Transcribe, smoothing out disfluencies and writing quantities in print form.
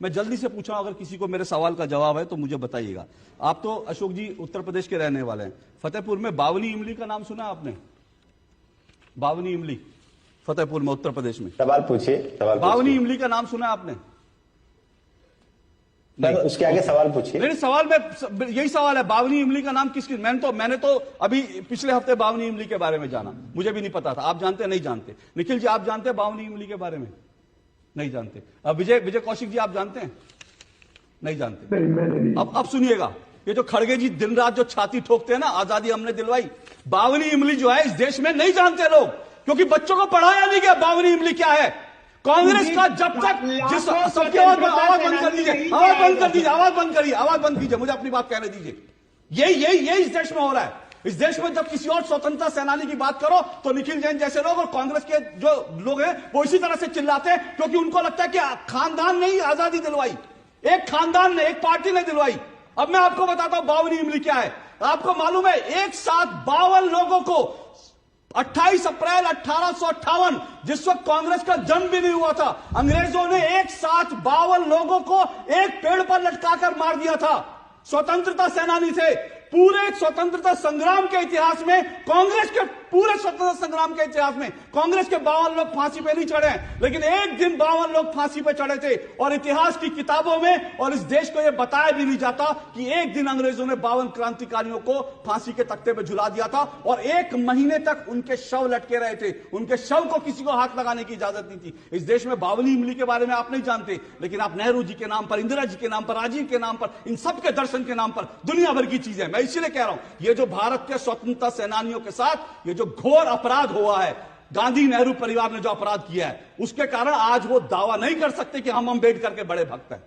मैं जल्दी से पूछा, अगर किसी को मेरे सवाल का जवाब है तो मुझे बताइएगा। आप तो अशोक जी उत्तर प्रदेश के रहने वाले हैं। फतेहपुर में बावनी इमली का नाम सुना आपने? बावनी इमली फतेहपुर में उत्तर प्रदेश में। सवाल पूछिए। बावनी इमली का नाम सुना आपने? नहीं, उसके आगे सवाल पूछिए। नहीं, सवाल में यही सवाल है, बावनी इमली का नाम किसकी? मैंने तो अभी पिछले हफ्ते बावनी इमली के बारे में जाना, मुझे भी नहीं पता था। आप जानते? नहीं जानते। निखिल जी आप जानते हैं बावनी इमली के बारे में? नहीं जानते। अब विजय कौशिक जी आप जानते हैं? नहीं जानते। नहीं। अब सुनिएगा, ये जो खड़गे जी दिन रात जो छाती ठोकते हैं ना, आजादी हमने दिलवाई, बावनी इमली जो है इस देश में नहीं जानते लोग, क्योंकि बच्चों को पढ़ाया नहीं गया बावनी इमली क्या है। कांग्रेस का जब तक जिस सबके आवाज बंद कर दीजिए, आवाज बंद कीजिए, मुझे अपनी बात कहने दीजिए। यही इस देश में हो रहा है। इस देश में जब किसी और स्वतंत्रता सेनानी की बात करो तो निखिल जैन जैसे लोग और कांग्रेस के जो लोग हैं वो इसी तरह से चिल्लाते हैं, क्योंकि उनको लगता है कि खानदान ने ही आजादी दिलवाई, एक खानदान ने, एक पार्टी ने दिलवाई। अब मैं आपको बताता हूं बावनी इमली क्या है। आपको मालूम है एक साथ 52 लोगों को 28 अप्रैल 1858, जिस वक्त कांग्रेस का जन्म भी नहीं हुआ था, अंग्रेजों ने एक साथ 52 लोगों को एक पेड़ पर लटकाकर मार दिया था। स्वतंत्रता सेनानी थे। पूरे स्वतंत्रता संग्राम के इतिहास में, कांग्रेस के पूरे स्वतंत्रता संग्राम के इतिहास में कांग्रेस के 52 लोग फांसी पे नहीं चढ़े हैं, लेकिन एक दिन 52 लोग फांसी पे चढ़े थे। और इतिहास की किताबों में और इस देश को यह बताया भी नहीं जाता कि एक दिन अंग्रेजों ने 52 क्रांतिकारियों को फांसी के तख्ते पे झुला दिया था और 1 महीने तक उनके शव लटके रहे थे। उनके शव को किसी को हाथ लगाने की इजाजत नहीं थी। इस देश में बावनी इमली के बारे में आप नहीं जानते, लेकिन आप नेहरू जी के नाम पर, इंदिरा जी के नाम पर, राजीव के नाम पर, इन सबके दर्शन के नाम पर दुनिया भर की चीजें। मैं इसीलिए कह रहा हूं, ये जो भारत के स्वतंत्रता सेनानियों के साथ ये जो घोर अपराध हुआ है, गांधी नेहरू परिवार ने जो अपराध किया है, उसके कारण आज वो दावा नहीं कर सकते कि हम अम्बेडकर के बड़े भक्त हैं।